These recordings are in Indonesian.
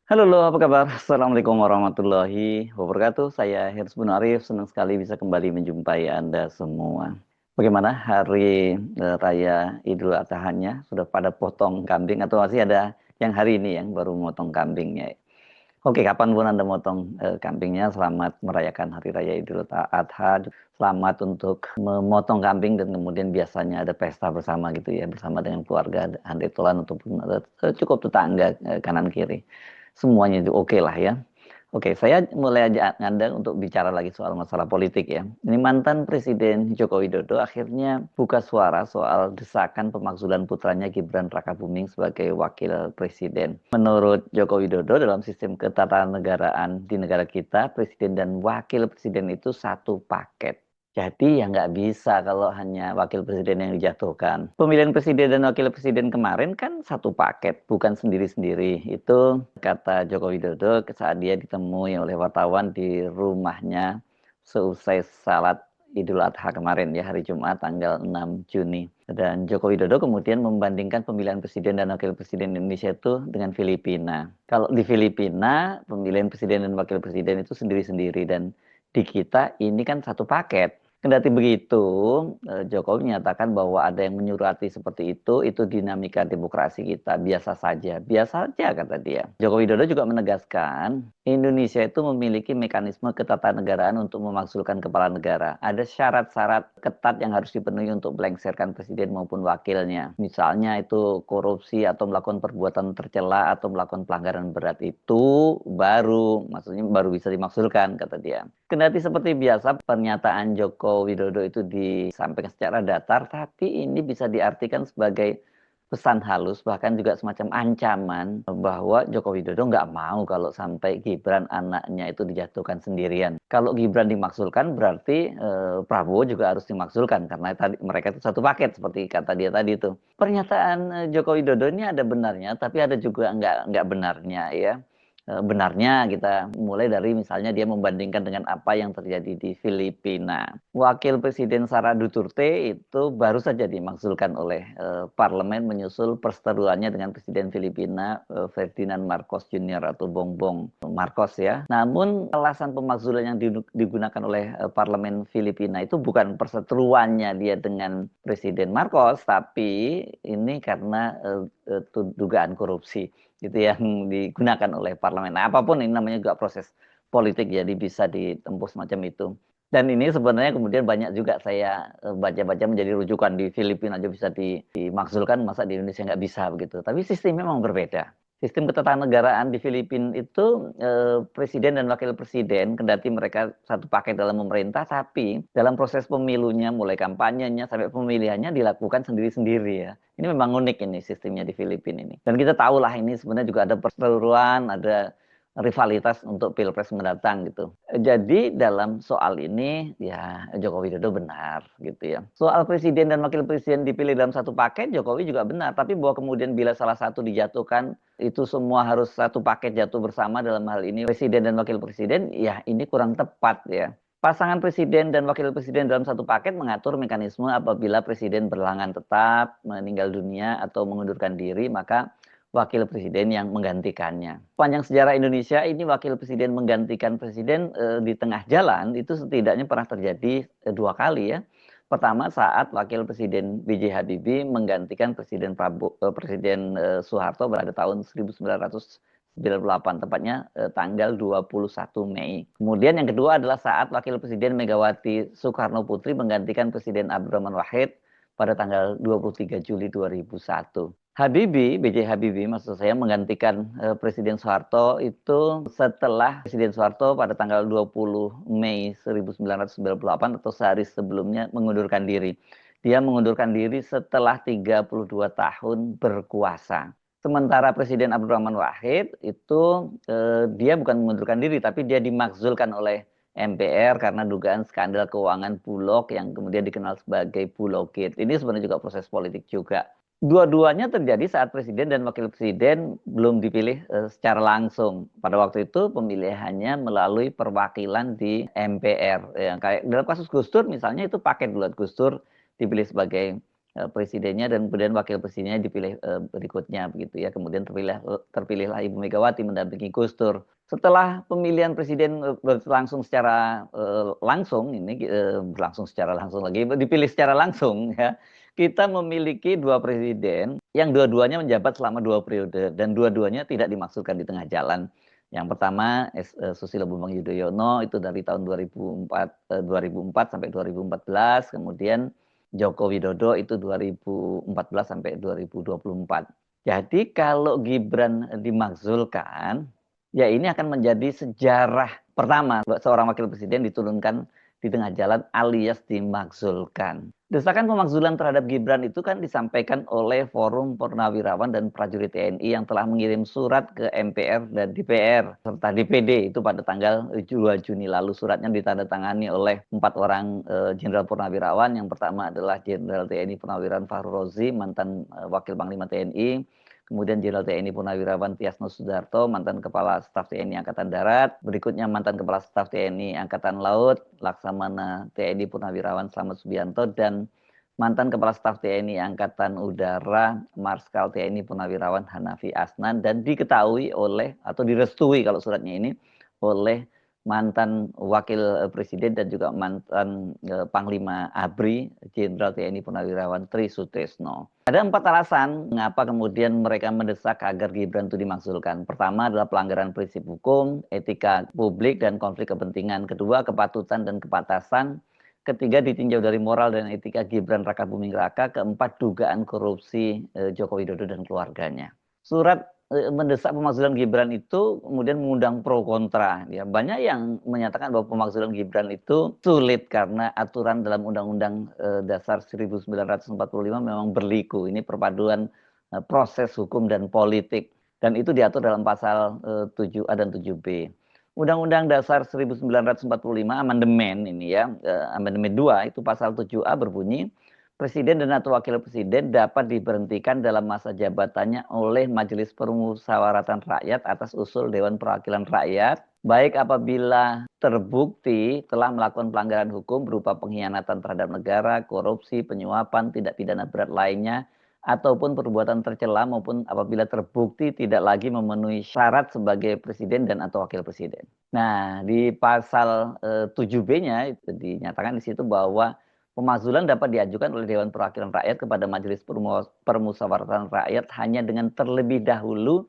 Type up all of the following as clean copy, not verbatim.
Halo, apa kabar? Assalamualaikum warahmatullahi wabarakatuh. Saya Hirs bin Arif, senang sekali bisa kembali menjumpai Anda semua. Bagaimana hari raya Idul Adha-nya? Sudah pada potong kambing atau masih ada yang hari ini yang baru motong kambingnya? Oke, kapanpun Anda motong kambingnya, selamat merayakan hari raya Idul Adha. Selamat untuk memotong kambing dan kemudian biasanya ada pesta bersama gitu ya, bersama dengan keluarga, handetolan ataupun cukup tetangga kanan kiri. Semuanya itu oke lah ya. Oke, saya mulai ajak Anda untuk bicara lagi soal masalah politik ya. Ini mantan Presiden Joko Widodo akhirnya buka suara soal desakan pemakzulan putranya Gibran Rakabuming sebagai wakil presiden. Menurut Joko Widodo, dalam sistem ketatanegaraan di negara kita, presiden dan wakil presiden itu satu paket. Jadi ya nggak bisa kalau hanya wakil presiden yang dijatuhkan. Pemilihan presiden dan wakil presiden kemarin kan satu paket, bukan sendiri-sendiri. Itu kata Joko Widodo saat dia ditemui oleh wartawan di rumahnya seusai salat Idul Adha kemarin ya, hari Jumat tanggal 6 Juni. Dan Joko Widodo kemudian membandingkan pemilihan presiden dan wakil presiden Indonesia itu dengan Filipina. Kalau di Filipina, pemilihan presiden dan wakil presiden itu sendiri-sendiri, dan di kita ini kan satu paket. Kendati begitu, Jokowi menyatakan bahwa ada yang menyurati seperti itu dinamika demokrasi kita, biasa saja. Biasa saja kata dia. Joko Widodo juga menegaskan, Indonesia itu memiliki mekanisme ketatanegaraan untuk memakzulkan kepala negara. Ada syarat-syarat ketat yang harus dipenuhi untuk melengsarkan presiden maupun wakilnya. Misalnya itu korupsi atau melakukan perbuatan tercela atau melakukan pelanggaran berat, itu maksudnya baru bisa dimakzulkan kata dia. Kendati seperti biasa pernyataan Joko Widodo itu disampaikan secara datar, tapi ini bisa diartikan sebagai pesan halus, bahkan juga semacam ancaman bahwa Joko Widodo nggak mau kalau sampai Gibran anaknya itu dijatuhkan sendirian. Kalau Gibran dimakzulkan berarti Prabowo juga harus dimakzulkan karena tadi mereka itu satu paket seperti kata dia tadi itu. Pernyataan Joko Widodo ini ada benarnya, tapi ada juga nggak benarnya ya. Benarnya kita mulai dari misalnya dia membandingkan dengan apa yang terjadi di Filipina. Wakil Presiden Sara Duterte itu baru saja dimakzulkan oleh parlemen menyusul perseteruannya dengan Presiden Filipina Ferdinand Marcos Jr. atau Bongbong Marcos ya. Namun alasan pemakzulan yang digunakan oleh parlemen Filipina itu bukan perseteruannya dia dengan Presiden Marcos, tapi ini karena dugaan korupsi gitu yang digunakan oleh parlemen. Nah, apapun ini namanya juga proses politik, jadi bisa ditempuh semacam itu. Dan ini sebenarnya kemudian banyak juga saya baca-baca menjadi rujukan, di Filipina aja bisa dimakzulkan, masa di Indonesia nggak bisa begitu. Tapi sistemnya memang berbeda. Sistem ketatanegaraan di Filipina itu presiden dan wakil presiden, kendati mereka satu paket dalam memerintah, tapi dalam proses pemilunya, mulai kampanyenya sampai pemilihannya dilakukan sendiri-sendiri ya. Ini memang unik ini sistemnya di Filipina ini. Dan kita tahu lah ini sebenarnya juga ada perseteruan, ada rivalitas untuk Pilpres mendatang gitu. Jadi dalam soal ini ya Joko Widodo benar gitu ya. Soal presiden dan wakil presiden dipilih dalam satu paket, Jokowi juga benar. Tapi bahwa kemudian bila salah satu dijatuhkan, itu semua harus satu paket jatuh bersama, dalam hal ini presiden dan wakil presiden, ya ini kurang tepat ya. Pasangan presiden dan wakil presiden dalam satu paket mengatur mekanisme apabila presiden berhalangan tetap, meninggal dunia, atau mengundurkan diri, maka wakil presiden yang menggantikannya. Panjang sejarah Indonesia ini wakil presiden menggantikan presiden di tengah jalan itu setidaknya pernah terjadi dua kali ya. Pertama saat wakil presiden B.J. Habibie menggantikan Presiden Soeharto pada tahun 1998, tepatnya tanggal 21 Mei. Kemudian yang kedua adalah saat wakil presiden Megawati Soekarno Putri menggantikan Presiden Abdurrahman Wahid pada tanggal 23 Juli 2001. B.J. Habibie maksud saya menggantikan Presiden Soeharto itu setelah Presiden Soeharto pada tanggal 20 Mei 1998 atau sehari sebelumnya mengundurkan diri. Dia mengundurkan diri setelah 32 tahun berkuasa. Sementara Presiden Abdurrahman Wahid itu dia bukan mengundurkan diri, tapi dia dimakzulkan oleh MPR karena dugaan skandal keuangan Bulog yang kemudian dikenal sebagai Bulogate. Ini sebenarnya juga proses politik juga. Dua-duanya terjadi saat presiden dan wakil presiden belum dipilih secara langsung. Pada waktu itu pemilihannya melalui perwakilan di MPR. Yang kayak dalam kasus Gus Dur misalnya, itu paket bulat Gus Dur dipilih sebagai presidennya dan kemudian wakil presidennya dipilih berikutnya begitu ya. Kemudian terpilihlah Ibu Megawati mendampingi Gus Dur. Setelah pemilihan presiden berlangsung secara langsung, ini berlangsung secara langsung lagi, dipilih secara langsung ya. Kita memiliki dua presiden yang dua-duanya menjabat selama 2 periode dan dua-duanya tidak dimaksudkan di tengah jalan. Yang pertama Susilo Bambang Yudhoyono itu dari tahun 2004 sampai 2014, kemudian Joko Widodo itu 2014 sampai 2024. Jadi kalau Gibran dimakzulkan, ya ini akan menjadi sejarah pertama seorang wakil presiden diturunkan di tengah jalan alias dimakzulkan. Desakan pemakzulan terhadap Gibran itu kan disampaikan oleh Forum Purnawirawan dan Prajurit TNI yang telah mengirim surat ke MPR dan DPR serta DPD itu pada tanggal 2 Juni lalu. Suratnya ditandatangani oleh 4 orang Jenderal Purnawirawan. Yang pertama adalah Jenderal TNI Purnawirawan Fahru Rozi, mantan Wakil Panglima TNI. Kemudian Jenderal TNI Purnawirawan Tiasno Sudarto, mantan Kepala Staf TNI Angkatan Darat. Berikutnya mantan Kepala Staf TNI Angkatan Laut, Laksamana TNI Purnawirawan Slamet Subianto, dan mantan Kepala Staf TNI Angkatan Udara Marskal TNI Purnawirawan Hanafi Asnan, dan diketahui oleh atau direstui kalau suratnya ini oleh mantan Wakil Presiden dan juga mantan Panglima ABRI Jenderal TNI Purnawirawan Tri Sutresno. Ada 4 alasan mengapa kemudian mereka mendesak agar Gibran itu dimakzulkan. Pertama adalah pelanggaran prinsip hukum, etika publik, dan konflik kepentingan. Kedua, kepatutan dan kepantasan. Ketiga, ditinjau dari moral dan etika Gibran Rakabuming Raka. Keempat, dugaan korupsi Joko Widodo dan keluarganya. Surat mendesak pemakzulan Gibran itu kemudian mengundang pro kontra. Ya, banyak yang menyatakan bahwa pemakzulan Gibran itu sulit karena aturan dalam Undang-Undang Dasar 1945 memang berliku. Ini perpaduan proses hukum dan politik, dan itu diatur dalam pasal 7A dan 7B. Undang-Undang Dasar 1945 amandemen ini ya, amandemen 2 itu pasal 7A berbunyi, Presiden dan atau Wakil Presiden dapat diberhentikan dalam masa jabatannya oleh Majelis Permusyawaratan Rakyat atas usul Dewan Perwakilan Rakyat, baik apabila terbukti telah melakukan pelanggaran hukum berupa pengkhianatan terhadap negara, korupsi, penyuapan, tindak pidana berat lainnya, ataupun perbuatan tercela, maupun apabila terbukti tidak lagi memenuhi syarat sebagai Presiden dan atau Wakil Presiden. Nah, di pasal 7B-nya itu dinyatakan di situ bahwa pemakzulan dapat diajukan oleh Dewan Perwakilan Rakyat kepada Majelis Permusyawaratan Rakyat hanya dengan terlebih dahulu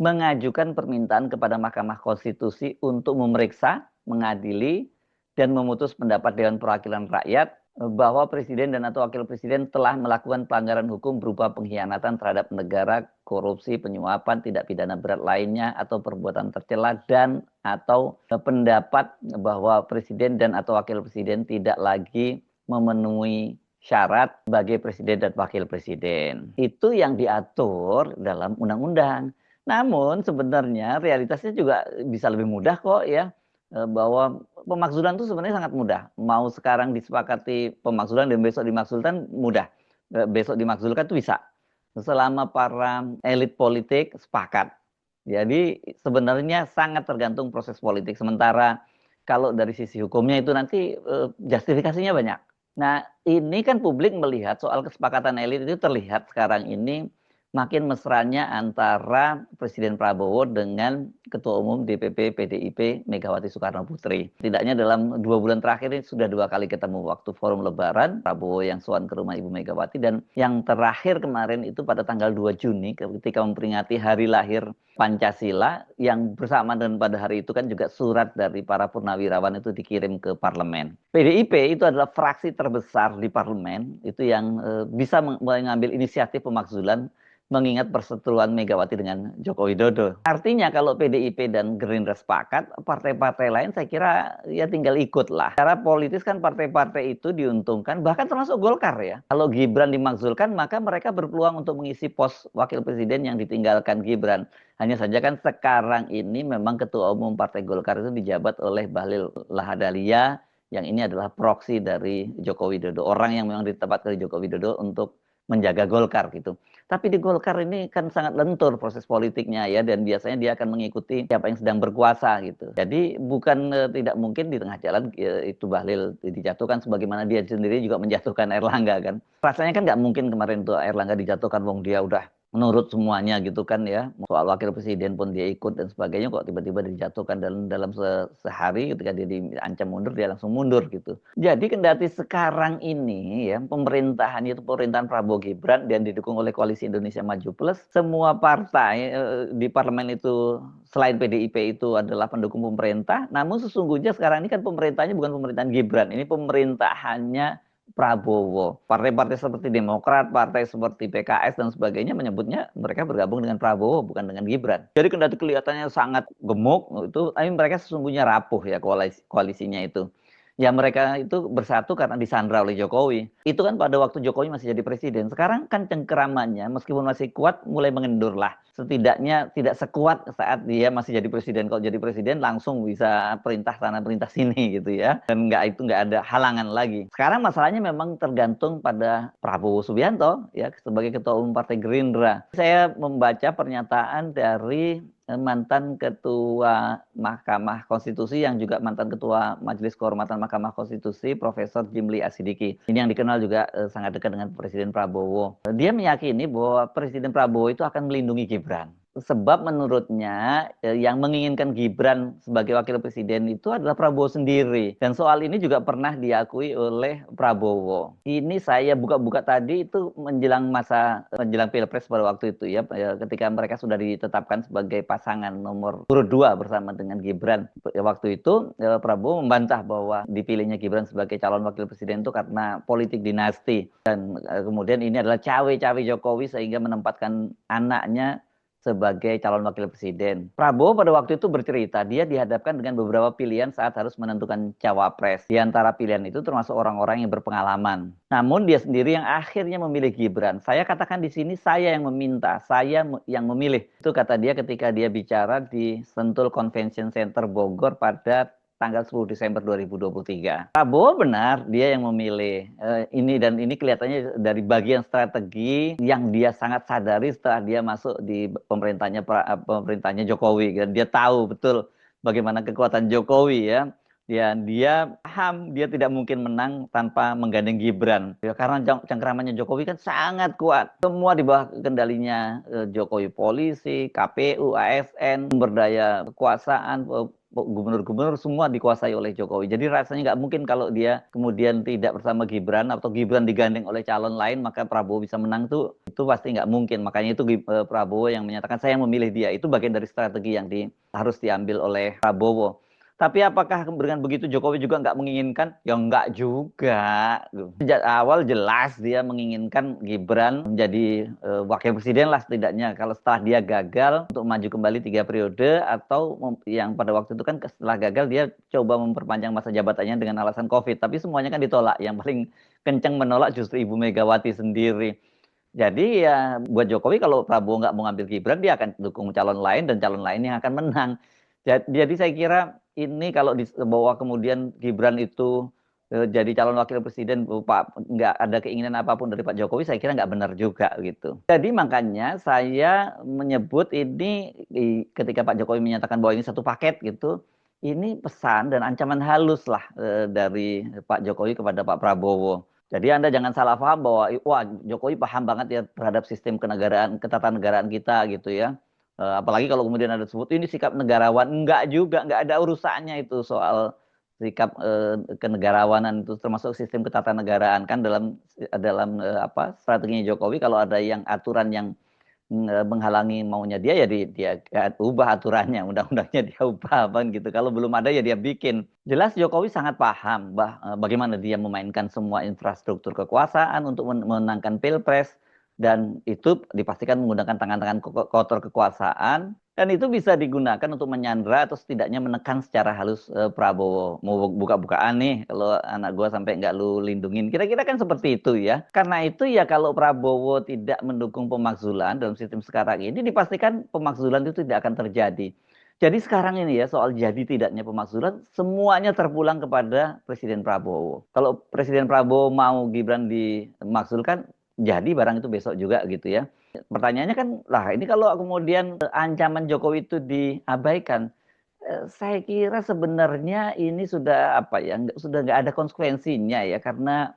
mengajukan permintaan kepada Mahkamah Konstitusi untuk memeriksa, mengadili, dan memutus pendapat Dewan Perwakilan Rakyat bahwa Presiden dan atau Wakil Presiden telah melakukan pelanggaran hukum berupa pengkhianatan terhadap negara, korupsi, penyuapan, tindak pidana berat lainnya, atau perbuatan tercela, dan atau pendapat bahwa Presiden dan atau Wakil Presiden tidak lagi memenuhi syarat sebagai presiden dan wakil presiden. Itu yang diatur dalam undang-undang. Namun sebenarnya realitasnya juga bisa lebih mudah kok ya, bahwa pemakzulan itu sebenarnya sangat mudah. Mau sekarang disepakati pemakzulan dan besok dimakzulkan mudah. Besok dimakzulkan itu bisa. Selama para elit politik sepakat. Jadi sebenarnya sangat tergantung proses politik. Sementara kalau dari sisi hukumnya itu nanti justifikasinya banyak. Nah, ini kan publik melihat soal kesepakatan elit itu terlihat sekarang ini makin mesranya antara Presiden Prabowo dengan Ketua Umum DPP PDIP Megawati Soekarno Putri. Tidaknya dalam 2 bulan terakhir ini sudah 2 kali ketemu, waktu forum Lebaran, Prabowo yang sowan ke rumah Ibu Megawati, dan yang terakhir kemarin itu pada tanggal 2 Juni ketika memperingati hari lahir Pancasila, yang bersamaan dengan pada hari itu kan juga surat dari para purnawirawan itu dikirim ke parlemen. PDIP itu adalah fraksi terbesar di parlemen, itu yang bisa mengambil inisiatif pemakzulan mengingat perseteruan Megawati dengan Joko Widodo. Artinya kalau PDIP dan Gerindra sepakat, partai-partai lain saya kira ya tinggal ikut lah. Secara politis kan partai-partai itu diuntungkan, bahkan termasuk Golkar ya. Kalau Gibran dimakzulkan, maka mereka berpeluang untuk mengisi pos wakil presiden yang ditinggalkan Gibran. Hanya saja kan sekarang ini memang Ketua Umum Partai Golkar itu dijabat oleh Bahlil Lahadalia, yang ini adalah proksi dari Joko Widodo. Orang yang memang ditempatkan dari Joko Widodo untuk menjaga Golkar gitu. Tapi di Golkar ini kan sangat lentur proses politiknya ya, dan biasanya dia akan mengikuti siapa yang sedang berkuasa gitu. Jadi bukan tidak mungkin di tengah jalan itu Bahlil dijatuhkan, sebagaimana dia sendiri juga menjatuhkan Erlangga kan. Rasanya kan nggak mungkin kemarin tuh Erlangga dijatuhkan, wong dia udah menurut semuanya gitu kan ya, soal wakil presiden pun dia ikut dan sebagainya, kok tiba-tiba dijatuhkan dalam sehari ketika dia diancam mundur dia langsung mundur gitu. Jadi kendati sekarang ini ya pemerintahan itu pemerintahan Prabowo Gibran dan didukung oleh Koalisi Indonesia Maju Plus, semua partai di parlemen itu selain PDIP itu adalah pendukung pemerintah, namun sesungguhnya sekarang ini kan pemerintahnya bukan pemerintahan Gibran, ini pemerintahannya Prabowo. Partai-partai seperti Demokrat, partai seperti PKS dan sebagainya menyebutnya mereka bergabung dengan Prabowo bukan dengan Gibran. Jadi kendati kelihatannya sangat gemuk itu, tapi mereka sesungguhnya rapuh ya koalisinya itu. Ya mereka itu bersatu karena disandra oleh Jokowi. Itu kan pada waktu Jokowi masih jadi presiden. Sekarang kan cengkeramannya meskipun masih kuat mulai mengendur lah. Setidaknya tidak sekuat saat dia masih jadi presiden. Kalau jadi presiden langsung bisa perintah sana perintah sini gitu ya. Dan nggak ada halangan lagi. Sekarang masalahnya memang tergantung pada Prabowo Subianto ya sebagai ketua umum Partai Gerindra. Saya membaca pernyataan dari mantan ketua Mahkamah Konstitusi yang juga mantan ketua Majelis Kehormatan Mahkamah Konstitusi Profesor Jimli Asidiki. Ini yang dikenal juga sangat dekat dengan Presiden Prabowo. Dia meyakini bahwa Presiden Prabowo itu akan melindungi Gibran. Sebab menurutnya yang menginginkan Gibran sebagai wakil presiden itu adalah Prabowo sendiri. Dan soal ini juga pernah diakui oleh Prabowo. Ini saya buka-buka tadi itu menjelang Pilpres pada waktu itu ya, ketika mereka sudah ditetapkan sebagai pasangan nomor urut 2 bersama dengan Gibran. Waktu itu Prabowo membantah bahwa dipilihnya Gibran sebagai calon wakil presiden itu karena politik dinasti. Dan kemudian ini adalah cawe-cawe Jokowi sehingga menempatkan anaknya sebagai calon wakil presiden. Prabowo pada waktu itu bercerita, dia dihadapkan dengan beberapa pilihan saat harus menentukan cawapres. Di antara pilihan itu termasuk orang-orang yang berpengalaman. Namun dia sendiri yang akhirnya memilih Gibran. Saya katakan di sini saya yang meminta, saya yang memilih. Itu kata dia ketika dia bicara di Sentul Convention Center Bogor pada tanggal 10 Desember 2023. Prabowo benar, dia yang memilih ini kelihatannya dari bagian strategi yang dia sangat sadari setelah dia masuk di pemerintahnya Jokowi. Dan dia tahu betul bagaimana kekuatan Jokowi ya. Dia paham dia tidak mungkin menang tanpa menggandeng Gibran. Ya, karena cengkeramannya Jokowi kan sangat kuat. Semua di bawah kendalinya Jokowi, polisi, KPU, ASN, sumber daya kekuasaan, gubernur-gubernur semua dikuasai oleh Jokowi. Jadi rasanya nggak mungkin kalau dia kemudian tidak bersama Gibran atau Gibran digandeng oleh calon lain maka Prabowo bisa menang tuh itu pasti nggak mungkin. Makanya itu Prabowo yang menyatakan saya memilih dia. Itu bagian dari strategi yang harus diambil oleh Prabowo. Tapi apakah dengan begitu Jokowi juga nggak menginginkan? Ya nggak juga. Sejak awal jelas dia menginginkan Gibran menjadi wakil presiden lah setidaknya. Kalau setelah dia gagal untuk maju kembali 3 periode atau yang pada waktu itu kan setelah gagal dia coba memperpanjang masa jabatannya dengan alasan COVID. Tapi semuanya kan ditolak. Yang paling kencang menolak justru Ibu Megawati sendiri. Jadi ya buat Jokowi kalau Prabowo nggak mau ngambil Gibran dia akan dukung calon lain dan calon lain yang akan menang. Jadi saya kira ini kalau dibawa kemudian Gibran itu jadi calon wakil presiden, Pak nggak ada keinginan apapun dari Pak Jokowi, saya kira nggak benar juga gitu. Jadi makanya saya menyebut ini ketika Pak Jokowi menyatakan bahwa ini satu paket gitu, ini pesan dan ancaman halus lah dari Pak Jokowi kepada Pak Prabowo. Jadi Anda jangan salah paham bahwa wah Jokowi paham banget ya terhadap sistem kenegaraan, ketatanegaraan kita gitu ya. Apalagi kalau kemudian ada disebut ini sikap negarawan, enggak juga, enggak ada urusannya itu soal sikap kenegarawanan itu termasuk sistem ketatanegaraan kan dalam strateginya Jokowi kalau ada yang aturan yang menghalangi maunya dia ya dia ubah aturannya, undang-undangnya dia ubah apa gitu. Kalau belum ada ya dia bikin. Jelas Jokowi sangat paham bagaimana dia memainkan semua infrastruktur kekuasaan untuk memenangkan Pilpres. Dan itu dipastikan menggunakan tangan-tangan kotor kekuasaan dan itu bisa digunakan untuk menyandra atau setidaknya menekan secara halus Prabowo. Mau buka-bukaan nih kalau anak gue sampai nggak lu lindungin. Kira-kira kan seperti itu ya. Karena itu ya kalau Prabowo tidak mendukung pemakzulan dalam sistem sekarang ini dipastikan pemakzulan itu tidak akan terjadi. Jadi sekarang ini ya soal jadi tidaknya pemakzulan semuanya terpulang kepada Presiden Prabowo. Kalau Presiden Prabowo mau Gibran dimakzulkan jadi barang itu besok juga gitu ya. Pertanyaannya kan, lah ini kalau kemudian ancaman Jokowi itu diabaikan, saya kira sebenarnya ini sudah apa ya, sudah nggak ada konsekuensinya ya karena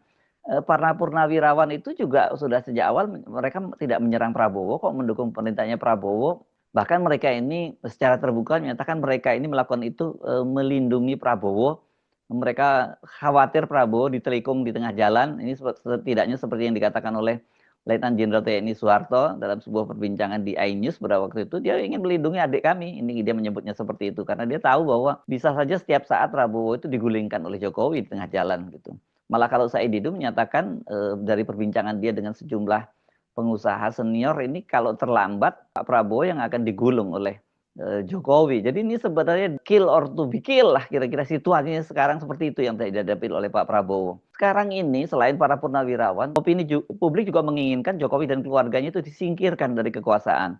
para purnawirawan itu juga sudah sejak awal mereka tidak menyerang Prabowo kok, mendukung pemerintahnya Prabowo. Bahkan mereka ini secara terbuka menyatakan mereka ini melakukan itu melindungi Prabowo. Mereka khawatir Prabowo ditelikung di tengah jalan. Ini setidaknya seperti yang dikatakan oleh Letnan Jenderal TNI Soeharto dalam sebuah perbincangan di iNews pada waktu itu, dia ingin melindungi adik kami. Ini dia menyebutnya seperti itu karena dia tahu bahwa bisa saja setiap saat Prabowo itu digulingkan oleh Jokowi di tengah jalan gitu. Malah kalau Said Didu menyatakan dari perbincangan dia dengan sejumlah pengusaha senior ini kalau terlambat Pak Prabowo yang akan digulung oleh Jokowi. Jadi ini sebenarnya kill or to be kill lah kira-kira situasinya sekarang seperti itu yang dihadapi oleh Pak Prabowo. Sekarang ini selain para purnawirawan, opini publik juga menginginkan Jokowi dan keluarganya itu disingkirkan dari kekuasaan.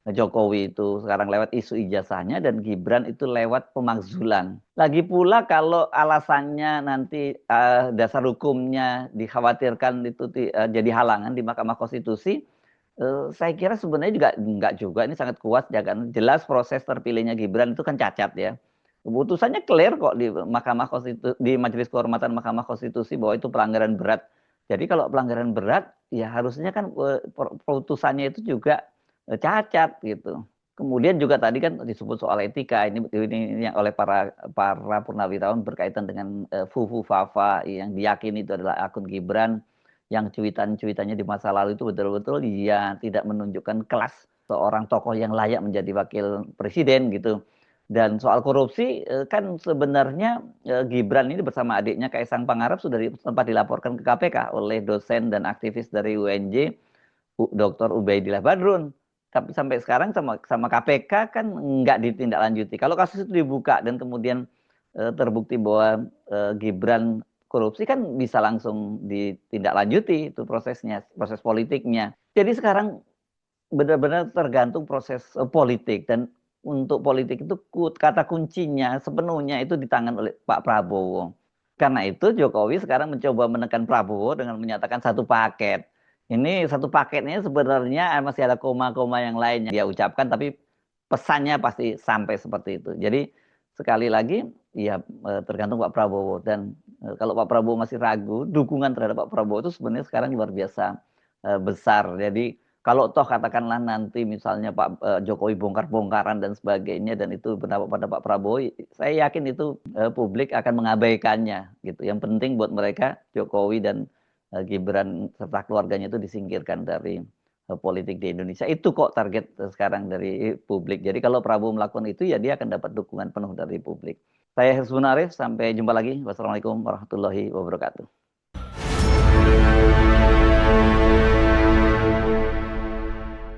Jokowi itu sekarang lewat isu ijazahnya dan Gibran itu lewat pemakzulan. Lagi pula kalau alasannya nanti dasar hukumnya dikhawatirkan itu jadi halangan di Mahkamah Konstitusi, saya kira sebenarnya juga enggak juga, ini sangat kuat ya kan. Jelas proses terpilihnya Gibran itu kan cacat ya. Keputusannya clear kok di Mahkamah Konstitusi, di Majelis Kehormatan Mahkamah Konstitusi bahwa itu pelanggaran berat. Jadi kalau pelanggaran berat ya harusnya kan putusannya itu juga cacat gitu. Kemudian juga tadi kan disebut soal etika ini yang oleh para purnawirawan berkaitan dengan Fufu Fafa yang diyakini itu adalah akun Gibran yang cuitan-cuitannya di masa lalu itu betul-betul ya tidak menunjukkan kelas seorang tokoh yang layak menjadi wakil presiden gitu. Dan soal korupsi kan sebenarnya Gibran ini bersama adiknya Kaisang Pangarep sudah sempat dilaporkan ke KPK oleh dosen dan aktivis dari UNJ Dr. Ubaidillah Badrun. Tapi sampai sekarang sama KPK kan nggak ditindaklanjuti. Kalau kasus itu dibuka dan kemudian terbukti bahwa Gibran korupsi kan bisa langsung ditindaklanjuti itu prosesnya, proses politiknya. Jadi sekarang benar-benar tergantung proses politik dan untuk politik itu kata kuncinya sepenuhnya itu di tangan oleh Pak Prabowo. Karena itu Jokowi sekarang mencoba menekan Prabowo dengan menyatakan satu paket. Ini satu paketnya sebenarnya masih ada koma-koma yang lain yang dia ucapkan tapi pesannya pasti sampai seperti itu. Jadi sekali lagi ya tergantung Pak Prabowo dan kalau Pak Prabowo masih ragu, dukungan terhadap Pak Prabowo itu sebenarnya sekarang luar biasa besar. Jadi kalau toh katakanlah nanti misalnya Pak Jokowi bongkar-bongkaran dan sebagainya dan itu berdampak pada Pak Prabowo, saya yakin itu publik akan mengabaikannya gitu. Yang penting buat mereka Jokowi dan Gibran serta keluarganya itu disingkirkan dari politik di Indonesia. Itu kok target sekarang dari publik. Jadi kalau Prabowo melakukan itu ya dia akan dapat dukungan penuh dari publik. Saya Hersbun Arif, sampai jumpa lagi. Wassalamualaikum warahmatullahi wabarakatuh.